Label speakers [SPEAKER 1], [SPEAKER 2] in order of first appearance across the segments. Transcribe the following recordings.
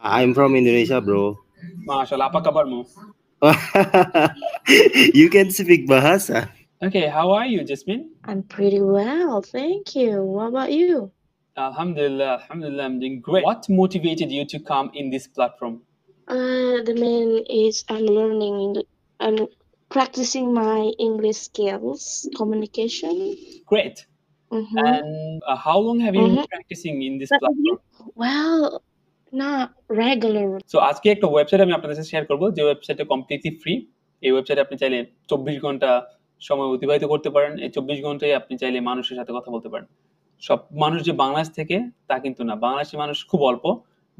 [SPEAKER 1] I'm from Indonesia, bro.
[SPEAKER 2] Mashallah, apa kabarmu?
[SPEAKER 1] You can speak bahasa.
[SPEAKER 2] Okay, how are you, Jasmine?
[SPEAKER 3] I'm pretty well, thank you. What about you?
[SPEAKER 2] Alhamdulillah, Alhamdulillah, I'm doing great. What motivated you to come in this platform?
[SPEAKER 3] The main is I'm practicing my English skills, communication.
[SPEAKER 2] Great.
[SPEAKER 3] Mm-hmm.
[SPEAKER 2] And how long have you been practicing in this platform?
[SPEAKER 3] Well, not regular.
[SPEAKER 2] So আজকে একটা website আমি আপনাদের সাথে share করবো যে ওয়েবসাইটটা completely free. এই ওয়েবসাইটে আপনি চাইলে 24 ঘন্টা সময় অতিবাহিত করতে পারেন। এই 24 ঘন্টায় আপনি চাইলে মানুষের সাথে কথা বলতে পারেন। সব মানুষ যে বাংলাদেশ থেকে তা কিন্তু না, বাংলাদেশি মানুষ খুব অল্প।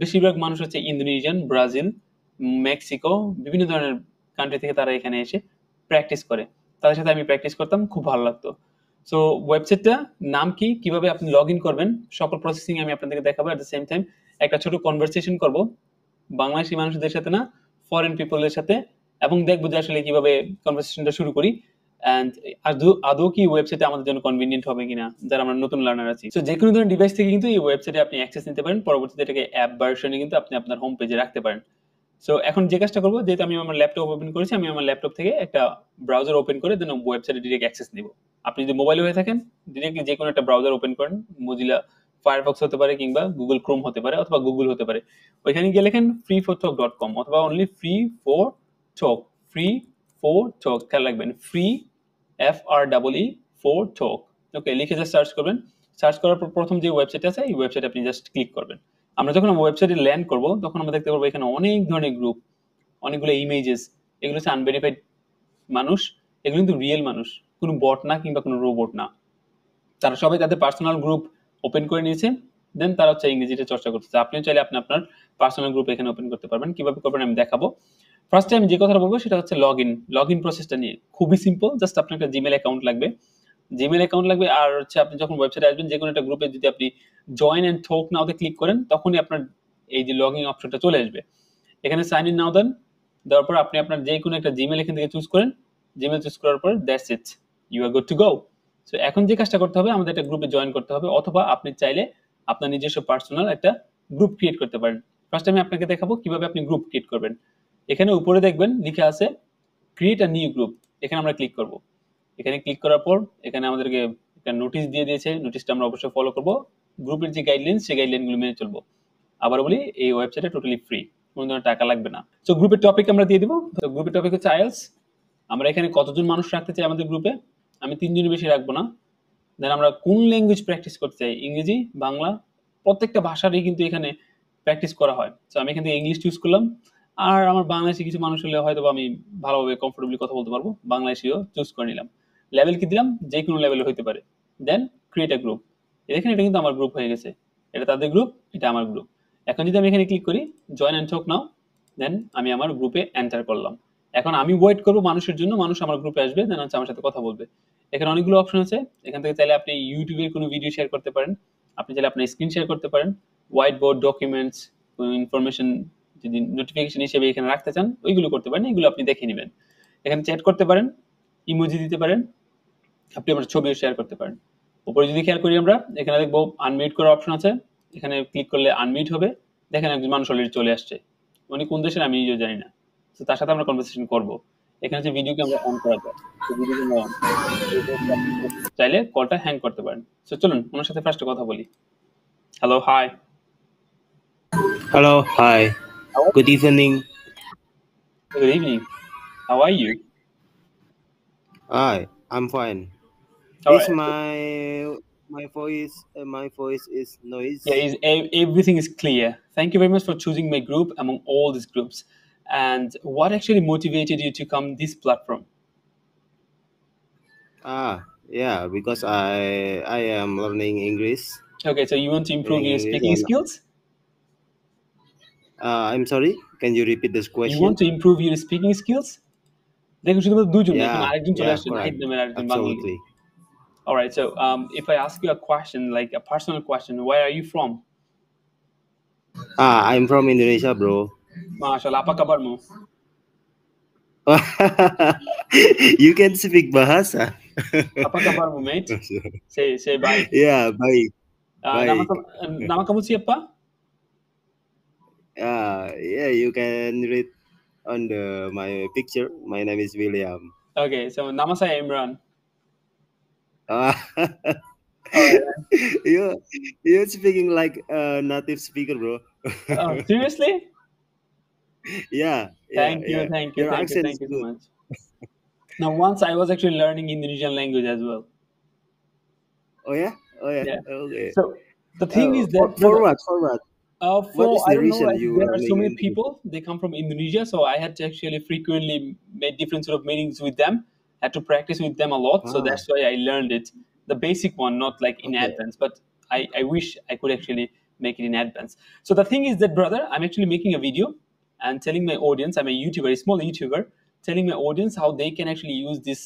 [SPEAKER 2] বেশিরভাগ মানুষ হচ্ছে ইন্দোনেশিয়ান, ব্রাজিল, মেক্সিকো, বিভিন্ন ধরনের কান্ট্রি থেকে তারা এখানে এসে প্র্যাকটিস করে। তাদের সাথে আমি প্র্যাকটিস করতাম, খুব ভালো লাগতো। সো ওয়েবসাইটটা নাম কি, কিভাবে আপনি লগ ইন করবেন, সকল প্রসেসিং আমি আপনাদেরকে দেখাবো। এট দ্য সেম টাইম একটা ছোট কনভারসেশন করবো বাংলাদেশি মানুষদের সাথে না, ফরেন পিপলের সাথে, এবং দেখবো যে আসলে কিভাবে কনভারসেশনটা শুরু করি এন্ড আদৌ কি ওয়েবসাইটে আমাদের জন্য কনভিনিয়েন্ট হবে কিনা যারা আমরা নতুন লার্নার আছি। সো যে কোনো ধরনের ডিভাইস থেকে কিন্তু এই ওয়েবসাইটে আপনি অ্যাক্সেস নিতে পারেন, পরবর্তীতে এটাকে অ্যাপ ভার্সনে কিন্তু আপনি আপনার হোম পেজে রাখতে পারেন। সো এখন যে কাজটা করবো, যেহেতু আমি আমার ল্যাপটপ ওপেন করেছি, আমি আমার ল্যাপটপ থেকে একটা ব্রাউজার ওপেন করে দেন ওয়েবসাইটে ডিরেক্ট অ্যাক্সেস নিব। আপনি যদি মোবাইলে হয়ে থাকেন, ডিরেক্টলি যে কোনো একটা ব্রাউজার ওপেন করেন, মোজিলা ফায়ারফক্স হতে পারে কিংবা গুগল ক্রোম হতে পারে অথবা গুগল হতে পারে। ওইখানে গিয়ে লেখেন free4talk.com অথবা অনলি free4talk, free4talk, খেয়াল রাখবেন ফ্রি FREE 4 talk। ওকে, লিখে জাস্ট সার্চ করবেন। সার্চ করার পর প্রথম যে ওয়েবসাইট আছে এই ওয়েবসাইটে আপনি জাস্ট ক্লিক করবেন। আমরা যখন ওয়েবসাইটে ল্যান্ড করব তখন আমরা দেখতে পারবো এখানে অনেক ধরনের গ্রুপ, অনেকগুলো ইমেজেস। এগুলো হচ্ছে আনভেরিফাইড মানুষ, এগুলো কিন্তু রিয়েল মানুষ, কোনো বট না কিংবা কোনো রোবট না। তারা সবাই তাদের পার্সোনাল গ্রুপ ওপেন করে নিয়েছে, দেন তারা হচ্ছে ইংরেজিতে চর্চা করতেছে। আপনিও চাইলে আপনি আপনার পার্সোনাল গ্রুপ এখানে ওপেন করতে পারবেন। কিভাবে করবেন আমি দেখাবো। ফার্স্ট টাইম যে কথাটা বলবো সেটা হচ্ছে লগ ইন প্রসেসটা নিয়ে। খুবই সিম্পল, জাস্ট আপনার একটা জিমেল অ্যাকাউন্ট লাগবে। জিমেল অ্যাকাউন্ট লাগবে, আর হচ্ছে আপনি যখন ওয়েবসাইটে আসবেন যে কোনো একটা গ্রুপে যদি আপনি জয়েন এন্ড টক নাওতে ক্লিক করেন তখনই আপনার এই যে লগ ইন অপশনটা চলে আসবে। এখানে সাইন ইন নাও দেন, দেওয়ার পর আপনি আপনার যে কোনো একটা জিমেল এখান থেকে চুজ করেন। জিমেল চুজ করার পর that's it, you are good to go. So এখন যে কাজটা করতে হবে, আমাদের একটা গ্রুপে জয়েন করতে হবে, অথবা আপনি চাইলে আপনার নিজস্ব পার্সোনাল একটা গ্রুপ ক্রিয়েট করতে পারেন। ফার্স্ট আমি আপনাকে দেখাবো কিভাবে আপনি গ্রুপ ক্রিয়েট করবেন। এখানে উপরে দেখবেন লেখা আছে ক্রিয়েট আ নিউ গ্রুপ, এখানে আমরা ক্লিক করব। এখানে ক্লিক করার পর এখানে আমাদেরকে একটা নোটিশ দিয়ে দিয়েছে, নোটিশটা আমরা অবশ্যই ফলো করব। গ্রুপের যে গাইডলাইন সেই গাইডলাইনগুলো মেনে চলবো। আবার বলি, এই ওয়েবসাইটে টোটালি ফ্রি, কোনো ধরনের টাকা লাগবে না। তো গ্রুপের টপিক আমরা দিয়ে দিব। তো গ্রুপের টপিক হচ্ছে আইএলস। আমরা এখানে কতজন মানুষ রাখতে চাই আমাদের গ্রুপে, আমি 3 জনের বেশি রাখবো না। দেন আমরা কোন ল্যাঙ্গুয়েজ প্র্যাকটিস করতে চাই, ইংরেজি, বাংলা, প্রত্যেকটা ভাষারই কিন্তু এখানে প্র্যাকটিস করা হয়। তো আমি এখান থেকে ইংলিশ চুজ করলাম। আর আমার বাংলাদেশি কিছু মানুষ হলে হয়তো আমি ভালোভাবে কমফোর্টেবলি কথা বলতে পারবো, বাংলাদেশিও চুজ করে নিলাম। লেভেল কি দিলাম, যে কোনো লেভেলে হইতে পারে। দেন ক্রিয়েট আ গ্রুপ। দেখেন এটা কিন্তু আমার গ্রুপ হয়ে গেছে, এটা তাদের গ্রুপ, এটা আমার গ্রুপ। এখন যদি আমি এখানে ক্লিক করি জয়েন এন্ড টক নাও, দেন আমি আমার গ্রুপে এন্টার করলাম। এখন আমি ওয়েট করবো মানুষের জন্য, মানুষ আমার গ্রুপে আসবে, দেন হচ্ছে আমার সাথে কথা বলবে। এখানে অনেকগুলো অপশন আছে, এখান থেকে চাইলে আপনি ইউটিউবের কোনো ভিডিও শেয়ার করতে পারেন, আপনি চাইলে আপনার স্ক্রিন শেয়ার করতে পারেন, হোয়াইট বোর্ড, ডকুমেন্টস, কোনো ইনফরমেশন যদি নোটিফিকেশন হিসেবে এখানে রাখতে চান ওইগুলো করতে পারেন, এগুলো আপনি দেখে নেবেন। এখানে চ্যাট করতে পারেন, ইমোজি দিতে পারেন, আপনি আমার ছবিও শেয়ার করতে পারেন। উপরে যদি খেয়াল করি আমরা এখানে দেখবো আনমিউট করার অপশন আছে, এখানে ক্লিক করলে আনমিউট হবে। দেখেন একজন মানুষ অলরেডি চলে আসছে, উনি কোন দেশের আমি নিজেও জানি না। তো তার সাথে আমরা কনভারসেশন করব। এখানে যে ভিডিওকে আমরা অন করা যায়, চাইলে কলটা হ্যাং করতে পারেন। তো চলুন ওনার সাথে ফার্স্টে কথা বলি। Hello, hi.
[SPEAKER 1] Hello, hi. Good evening.
[SPEAKER 2] Good evening. How are you?
[SPEAKER 1] Hi, I'm fine.
[SPEAKER 2] All
[SPEAKER 1] Is
[SPEAKER 2] right.
[SPEAKER 1] my voice is noise?
[SPEAKER 2] Yeah, everything is clear. Thank you very much for choosing my group among all these groups. And what actually motivated you to come this platform?
[SPEAKER 1] Yeah, because I am learning English.
[SPEAKER 2] Okay, so you want to improve your speaking skills?
[SPEAKER 1] I'm sorry, can you repeat this question?
[SPEAKER 2] You want to improve your speaking skills? দেখুন শুধুমাত্র দুজন, এখন
[SPEAKER 1] Yeah,
[SPEAKER 2] আরেকজন চলে
[SPEAKER 1] yeah,
[SPEAKER 2] আসছে,
[SPEAKER 1] correct.
[SPEAKER 2] Nahid নামের আরেকজন বাঙালি।
[SPEAKER 1] Absolutely.
[SPEAKER 2] All right, so if I ask you a question, like a personal question, where are you from?
[SPEAKER 1] I'm from Indonesia, bro.
[SPEAKER 2] Mashallah, apa kabarmu?
[SPEAKER 1] You can speak bahasa.
[SPEAKER 2] Apa kabarmu, mate? Say bye.
[SPEAKER 1] Yeah, baik.
[SPEAKER 2] Nama
[SPEAKER 1] Baik.
[SPEAKER 2] nama kamu siapa?
[SPEAKER 1] Yeah, you can read on my picture. My name is William.
[SPEAKER 2] Okay, so nama saya Imran.
[SPEAKER 1] Ah,
[SPEAKER 2] Alright.
[SPEAKER 1] you you're speaking like a native speaker, bro.
[SPEAKER 2] Oh, seriously?
[SPEAKER 1] Yeah, yeah,
[SPEAKER 2] Thank you,
[SPEAKER 1] yeah.
[SPEAKER 2] thank you,
[SPEAKER 1] Your
[SPEAKER 2] thank you,
[SPEAKER 1] accent is
[SPEAKER 2] thank you so
[SPEAKER 1] good.
[SPEAKER 2] much. Now, once I was actually learning Indonesian language as well.
[SPEAKER 1] Oh yeah, oh yeah.
[SPEAKER 2] Yeah.
[SPEAKER 1] Okay.
[SPEAKER 2] So the thing is that,
[SPEAKER 1] For
[SPEAKER 2] brother,
[SPEAKER 1] what? For what? What is
[SPEAKER 2] for I
[SPEAKER 1] the
[SPEAKER 2] don't know,
[SPEAKER 1] reason
[SPEAKER 2] like
[SPEAKER 1] you
[SPEAKER 2] there
[SPEAKER 1] are
[SPEAKER 2] are so many
[SPEAKER 1] making?
[SPEAKER 2] people. They come from Indonesia, so I had to actually frequently make different sort of meetings with them. Had to practice with them a lot, so
[SPEAKER 1] Ah,
[SPEAKER 2] that's why I learned it, the basic one, not like in
[SPEAKER 1] okay.
[SPEAKER 2] advance. But I wish I could actually make it in advance. So the thing is that, brother, I'm actually making a video and telling my audience, I'm a YouTuber, a small YouTuber, telling my audience how they can actually use this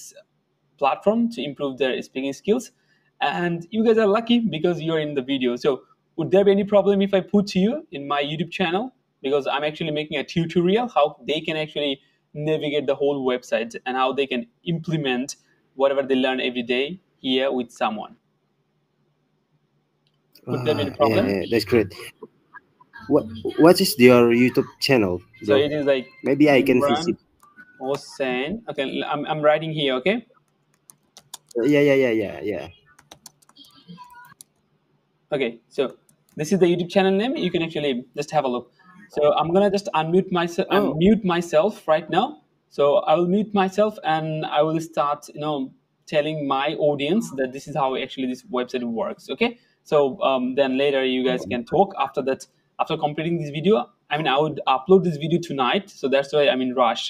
[SPEAKER 2] platform to improve their speaking skills. And you guys are lucky because you're in the video. So would there be any problem if I put you in my YouTube channel? Because I'm actually making a tutorial how they can actually navigate the whole website and how they can implement whatever they learn every day here with someone. Would there be any
[SPEAKER 1] Yeah,
[SPEAKER 2] problem?
[SPEAKER 1] yeah, that's great. What What is your YouTube channel,
[SPEAKER 2] So
[SPEAKER 1] bro?
[SPEAKER 2] it is like
[SPEAKER 1] Maybe I can
[SPEAKER 2] Imran
[SPEAKER 1] visit.
[SPEAKER 2] Hossain. Okay, I'm writing here, okay?
[SPEAKER 1] Yeah, yeah, yeah, yeah, yeah.
[SPEAKER 2] Okay, so this is the YouTube channel name. You can actually just have a look. So I'm gonna just unmute myself. I'm
[SPEAKER 1] Oh,
[SPEAKER 2] mute myself right now. So I will mute myself and I will start, telling my audience that this is how actually this website works. Okay. So then later you guys can talk. After that, after completing this video, I mean, I would upload this video tonight. So that's why I'm in rush.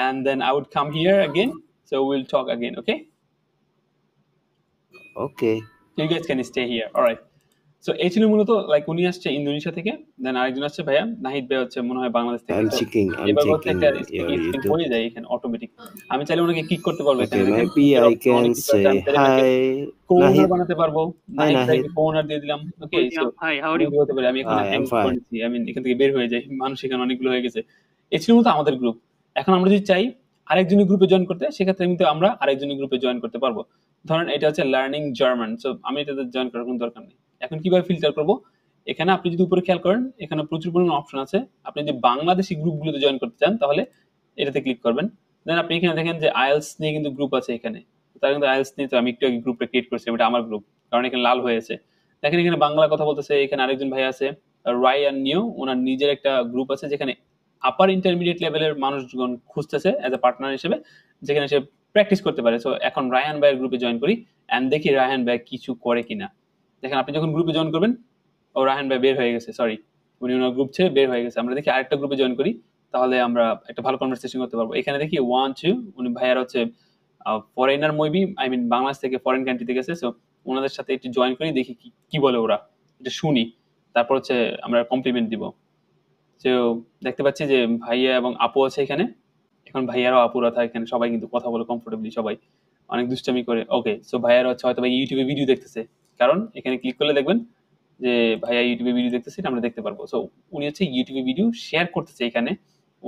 [SPEAKER 2] And then I would come here again. So we'll talk again. Okay.
[SPEAKER 1] okay.
[SPEAKER 2] You guys can stay here. All right. So এই ছিল মূলত like উনি আসছে Indonesia থেকে, দেন আরেকজন আসছে ভাইয়া নাহিদ ভাই হচ্ছে মনে হয় বাংলাদেশ থেকে। তো
[SPEAKER 1] I'm
[SPEAKER 2] এভাবে হচ্ছে একটা
[SPEAKER 1] checking your
[SPEAKER 2] speaking skill
[SPEAKER 1] YouTube.
[SPEAKER 2] হয়ে যায় এখানে অটোমেটিক। আমি চাইলে ওনাকে কিক করতে পারবো, এখানে
[SPEAKER 1] Okay,
[SPEAKER 2] দেখেন
[SPEAKER 1] maybe
[SPEAKER 2] কিকের
[SPEAKER 1] I
[SPEAKER 2] অপশন অনেক
[SPEAKER 1] can
[SPEAKER 2] কিছু আছে। আমি
[SPEAKER 1] say
[SPEAKER 2] চাইলে ওনাকে
[SPEAKER 1] hi,
[SPEAKER 2] কো-ওনার
[SPEAKER 1] Nahid.
[SPEAKER 2] বানাতে পারবো।
[SPEAKER 1] Hi,
[SPEAKER 2] নাহিদ ভাইকে
[SPEAKER 1] Nahid.
[SPEAKER 2] কো-ওনার দিয়ে দিলাম। ওকে, so
[SPEAKER 4] William, hi, how are
[SPEAKER 2] উনি
[SPEAKER 4] you?
[SPEAKER 2] হতে পারে। আমি এখানে
[SPEAKER 1] Hi, I'm
[SPEAKER 2] এন্ড করে
[SPEAKER 1] fine.
[SPEAKER 2] দিচ্ছি, আমি এখান থেকে বের হয়ে যাই। মানুষ এখানে অনেকগুলো হয়ে গেছে। এই ছিল মূলত আমাদের গ্রুপ। এখন আমরা যদি চাই আরেকজনের গ্রুপে জয়েন করতে, সেক্ষেত্রে কিন্তু আমরা আরেকজনের গ্রুপে জয়েন করতে পারবো। ধরেন এটা হচ্ছে লার্নিং জার্মান, সো আমি এটাতে জয়েন করার কোনো দরকার নেই। এখন কিভাবে ফিল্টার করবো? এখানে আপনি যদি উপরে খেয়াল করেন, এখানে প্রচুর পরিমাণ অপশন আছে। আপনি যদি বাংলাদেশি গ্রুপগুলোতে জয়েন করতে চান তাহলে এটাতে ক্লিক করবেন। দেন আপনি এখানে দেখেন যে আইএলস নিয়ে কিন্তু গ্রুপ আছে এখানে। তার কিন্তু আইএলস নিয়ে, তো আমি একটু আগে গ্রুপটা ক্রিয়েট করছি, এটা আমার গ্রুপ, কারণ এখানে লাল হয়েছে। দেখেন এখানে বাংলা কথা বলতেছে। এখানে আরেকজন ভাই আছে রায়ান নিও, ওনার নিজের একটা গ্রুপ আছে যেখানে আপার ইন্টারমিডিয়েট লেভেলের মানুষজন খুঁজতেছে অ্যাজ এ পার্টনার হিসেবে, যেখানে সে প্র্যাকটিস করতে পারে। সো এখন রায়ান ভাইয়ের গ্রুপে জয়েন করি অ্যান্ড দেখি রায়ান ভাই কিছু করে কিনা। দেখেন আপনি যখন গ্রুপে জয়েন করবেন, ও রাহান ভাই বের হয়ে গেছে, সরি, উনি ওনার গ্রুপ ছেড়ে বের হয়ে গেছে। আমরা দেখি আরেকটা গ্রুপে জয়েন করি, তাহলে আমরা একটা ভালো কনভারসেশন করতে পারবো। এখানে দেখি 1 2, উনি ভাইয়ার হচ্ছে foreigner maybe, I mean Bangladesh থেকে ফরেন কান্ট্রিতে গেছে। সো ওনাদের সাথে একটু জয়েন করি, দেখি কি বলে ওরা, এটা শুনি, তারপর হচ্ছে আমরা কমপ্লিমেন্ট দিব। তো দেখতে পাচ্ছি যে ভাইয়া এবং আপু আছে এখানে। এখন ভাইয়ারও আপুরা থাকে এখানে, সবাই কিন্তু কথা বলে কমফোর্টেবলি, সবাই অনেক দুষ্টামি করে। ওকে, সো ভাইয়ার হচ্ছে হয়তো ভাই ইউটিউবে ভিডিও দেখতেছে, কারণ এখানে ক্লিক করলে দেখবেন যে ভাইয়া ইউটিউবে ভিডিও দেখতেছে, এটা আমরা দেখতে পারবো। সো উনি হচ্ছে ইউটিউবে ভিডিও শেয়ার করতেছে এখানে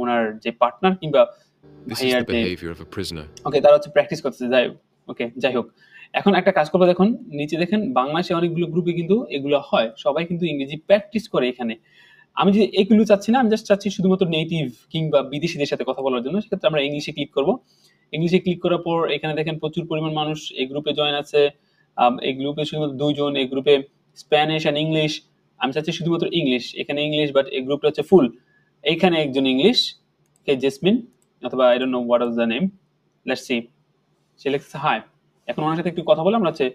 [SPEAKER 2] ওনার যে পার্টনার কিংবা
[SPEAKER 5] This is
[SPEAKER 2] ভাইয়ার
[SPEAKER 5] the
[SPEAKER 2] যে,
[SPEAKER 5] behavior of a prisoner.
[SPEAKER 2] ওকে, তারা হচ্ছে প্র্যাকটিস করতেছে। যাই হোক, এখন একটা কাজ করবো। দেখুন নিচে দেখেন বাংলাদেশে অনেকগুলো গ্রুপে কিন্তু এগুলো হয়, সবাই কিন্তু ইংরেজি প্র্যাকটিস করে এখানে। আমি যে এগুলো চাচ্ছি না, আমি জাস্ট চাচ্ছি শুধুমাত্র নেটিভ কিংবা বিদেশিদের সাথে কথা বলার জন্য। সেক্ষেত্রে আমরা ইংলিশে ক্লিক করব। ইংলিশে ক্লিক করার পর এখানে দেখেন প্রচুর পরিমাণ মানুষ এই গ্রুপে জয়েন আছে। এই গ্রুপে শুধুমাত্র 2 জন, এই গ্রুপে স্প্যানিশ এন্ড ইংলিশ। আমি চাচ্ছি শুধুমাত্র ইংলিশ, এখানে ইংলিশ, বাট এই গ্রুপটা হচ্ছে ফুল। এইখানে একজন ইংলিশ, কে জেসমিন, অথবা I don't know what is the name, let's see. সে লিখছে হাই। এখন ওনার সাথে একটু কথা বলে আমরা হচ্ছে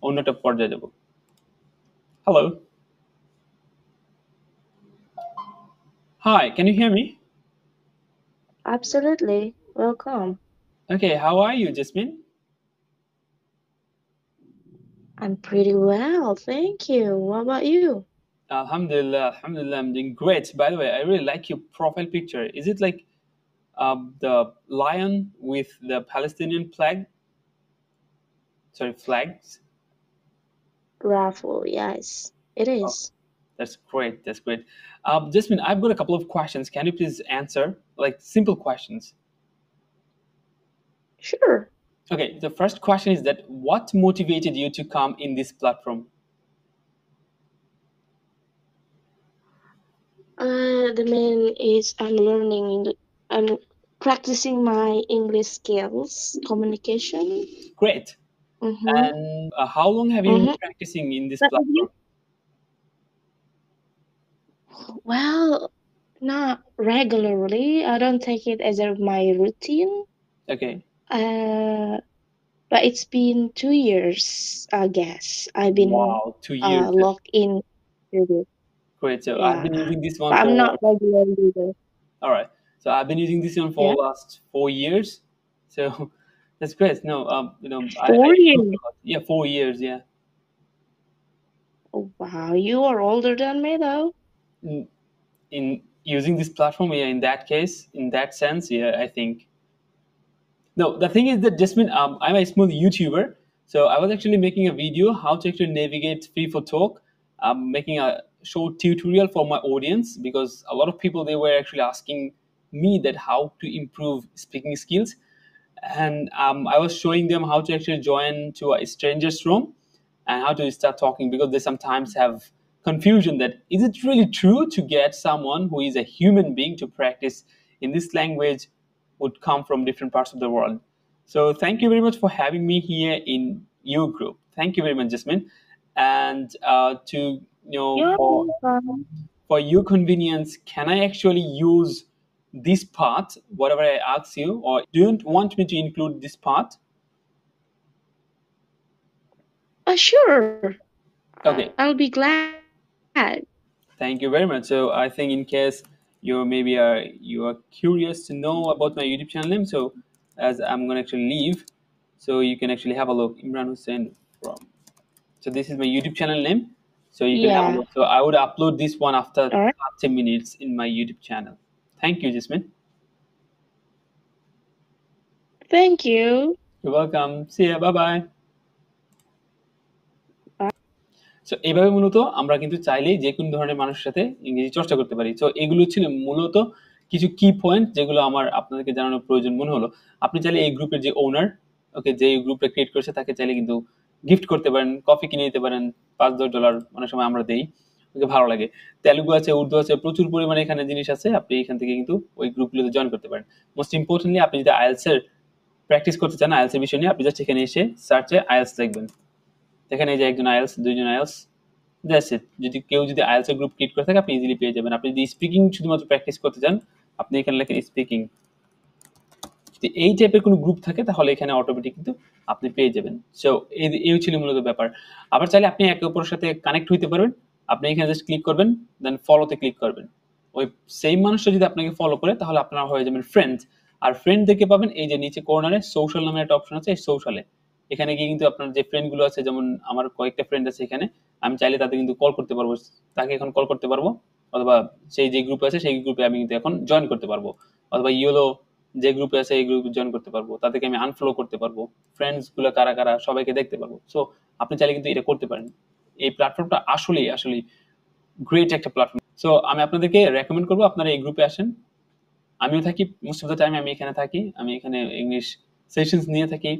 [SPEAKER 2] অন্য একটা পর্যায়ে যাব। Hello, hi, can you hear me?
[SPEAKER 3] Absolutely. Welcome.
[SPEAKER 2] Okay, how are you, Jasmine?
[SPEAKER 3] I'm pretty well, thank you. What about you?
[SPEAKER 2] Alhamdulillah, Alhamdulillah, I'm doing great. By the way, I really like your profile picture. Is it like the lion with the Palestinian flag? Sorry, flags?
[SPEAKER 3] Raffle, yes, it
[SPEAKER 2] Oh,
[SPEAKER 3] is.
[SPEAKER 2] that's great. That's great. Jasmine, I've got a couple of questions. Can you please answer? Like simple questions.
[SPEAKER 3] Sure.
[SPEAKER 2] Okay, the first question is that what motivated you to come in this platform?
[SPEAKER 3] The main is I'm practicing my English skills, communication.
[SPEAKER 2] Great.
[SPEAKER 3] Mm-hmm.
[SPEAKER 2] And how long have you been
[SPEAKER 3] Mm-hmm.
[SPEAKER 2] practicing in this
[SPEAKER 3] But have you? Well, not regularly. I don't take it as my routine.
[SPEAKER 2] Okay.
[SPEAKER 3] But it's been 2 years, I guess. I've been
[SPEAKER 2] Wow, 2 years.
[SPEAKER 3] logged in to this.
[SPEAKER 2] Great. So I've been
[SPEAKER 3] Yeah,
[SPEAKER 2] using this
[SPEAKER 3] but
[SPEAKER 2] one
[SPEAKER 3] I'm
[SPEAKER 2] for,
[SPEAKER 3] not regularly there.
[SPEAKER 2] all right. So I've been using this one for
[SPEAKER 3] Yeah,
[SPEAKER 2] last 4 years. So that's great. No, I
[SPEAKER 3] 4 years.
[SPEAKER 2] improved a lot. Yeah, 4 years. Yeah.
[SPEAKER 3] Oh, wow, you are older than me though.
[SPEAKER 2] In using this platform, yeah, in that case, in that sense, yeah, I think. No, the thing is that Jasmine, I'm a small YouTuber, so I was actually making a video how to actually navigate Free for Talk. I'm making a short tutorial for my audience because a lot of people they were actually asking me that how to improve speaking skills, and I was showing them how to actually join to a stranger's room and how to start talking because they sometimes have confusion that is it really true to get someone who is a human being to practice in this language would come from different parts of the world. So thank you very much for having me here in your group. Thank you very much, Jasmine. And to
[SPEAKER 3] You're welcome.
[SPEAKER 2] for your convenience, can I actually use this part, whatever I ask you, or do you want me to include this part?
[SPEAKER 3] Sure.
[SPEAKER 2] Okay,
[SPEAKER 3] I'll be glad.
[SPEAKER 2] thank you very much. So I think in case you're maybe you are curious to know about my YouTube channel name, so as I'm gonna actually leave, so you can actually have a look. Imran Hussain from. So this is my YouTube channel name. So you can have a
[SPEAKER 3] Yeah.
[SPEAKER 2] look. So I would upload this one after
[SPEAKER 3] All right.
[SPEAKER 2] 30 minutes in my YouTube channel. Thank you, Jasmine.
[SPEAKER 3] Thank you.
[SPEAKER 2] You're welcome. See ya. Bye bye.
[SPEAKER 3] Bye.
[SPEAKER 2] So এইভাবে মূলত আমরা কিন্তু চাইলেই যে কোনো ধরনের মানুষের সাথে ইংরেজি চর্চা করতে পারি। তো এগুলো ছিল মূলত কিছু কি পয়েন্ট যেগুলো আমার আপনাদেরকে জানানোর প্রয়োজন মনে হলো। আপনি চাইলে এই গ্রুপের যে ওনার, ওকে, যে গ্রুপটা ক্রিয়েট করেছে তাকে চাইলে কিন্তু গিফট করতে পারেন, কফি কিনে দিতে পারেন, $5-10 অনেক সময় আমরা দেই, ওকে ভালো লাগে। তেলুগু আছে, উর্দু আছে, প্রচুর পরিমাণে এখানে জিনিস আছে, আপনি এখান থেকে কিন্তু ওই গ্রুপগুলোতে জয়েন করতে পারেন। মোস্ট ইম্পর্টেন্টলি আপনি যদি আইএলস এর প্র্যাকটিস করতে চান, আইএলস এর বিষয় নিয়ে আপনি জাস্ট এখানে এসে সার্চে আইএলস দেখবেন, এখানে এই যে একজন আইএলস, দুইজন আইএলস, দ্যাটস ইট। যদি কেউ যদি আইএলস এর গ্রুপ ক্রিয়েট করে থাকে আপনি ইজিলি পেয়ে যাবেন। আপনি যদি স্পিকিং শুধুমাত্র প্র্যাকটিস করতে চান আপনি এখানে লেখেন স্পিকিং, যদি এই টাইপের কোনো গ্রুপ থাকে তাহলে এখানে অটোমেটিক কিন্তু আপনি পেয়ে যাবেন। সো এই ছিল মূলত ব্যাপার। আবার চাইলে আপনি একে অপরের সাথে কানেক্ট হইতে পারবেন। আপনি এখানে জাস্ট ক্লিক করবেন, দেন ফলোতে ক্লিক করবেন। ওই সেম মানুষটা যদি আপনাকে ফলো করে তাহলে আপনারা হয়ে যাবেন ফ্রেন্ডস। আর ফ্রেন্ড দেখে পাবেন এই যে নিচে কর্নারে সোশ্যাল নামে একটা অপশন আছে, এই সোশ্যালে এখানে গিয়ে কিন্তু আপনার যে ফ্রেন্ডগুলো আছে, যেমন আমার কয়েকটা ফ্রেন্ড আছে এখানে, আমি চাইলে তাদের কিন্তু কল করতে পারবো, তাকে এখন কল করতে পারবো, অথবা সেই যে গ্রুপে আছে সেই গ্রুপে আমি কিন্তু এখন জয়েন করতে পারবো, অথবা ইয়েলো যে গ্রুপে আছে এই গ্রুপে জয়েন করতে পারবো, তাদেরকে আমি আনফলো করতে পারবো, ফ্রেন্ডস গুলো কারা কারা সবাইকে দেখতে পারবো। সো আপনি চাইলে কিন্তু এটা করতে পারেন। এই প্ল্যাটফর্মটা আসলেই আসলে গ্রেট একটা প্ল্যাটফর্ম। সো আমি আপনাদেরকে রেকমেন্ড করবো আপনারা এই গ্রুপে আসেন। আমিও থাকি, মোস্ট অফ দ্য টাইম আমি এখানে থাকি, আমি এখানে ইংলিশ সেশনস নিয়ে থাকি,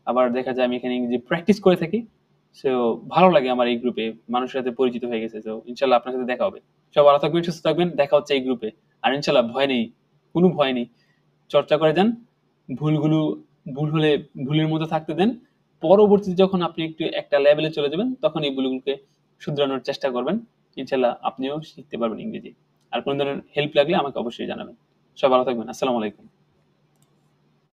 [SPEAKER 2] আবার দেখা যায় আমি এখানে ইংরেজি প্র্যাকটিস করে থাকি। সো ভালো লাগে আমার এই গ্রুপে, মানুষের সাথে পরিচিত হয়ে গেছে। তো ইনশাল্লাহ আপনার সাথে দেখা হবে। সব ভালো থাকবেন, সুস্থ থাকবেন, দেখা হচ্ছে এই গ্রুপে। আর ইনশাল্লাহ ভয় নেই, কোনো ভয় নেই, চর্চা করে যান, ভুলগুলো ভুল হলে ভুলের মধ্যে থাকতে দেন, পরবর্তীতে যখন আপনি একটু একটা লেভেলে চলে যাবেন তখন এই ভুলগুলোকে শুধরানোর চেষ্টা করবেন, ইনশাল্লাহ আপনিও শিখতে পারবেন ইংরেজি। আর কোনো ধরনের হেল্প লাগলে আমাকে অবশ্যই জানাবেন। সব ভালো থাকবেন। আসসালামু আলাইকুম।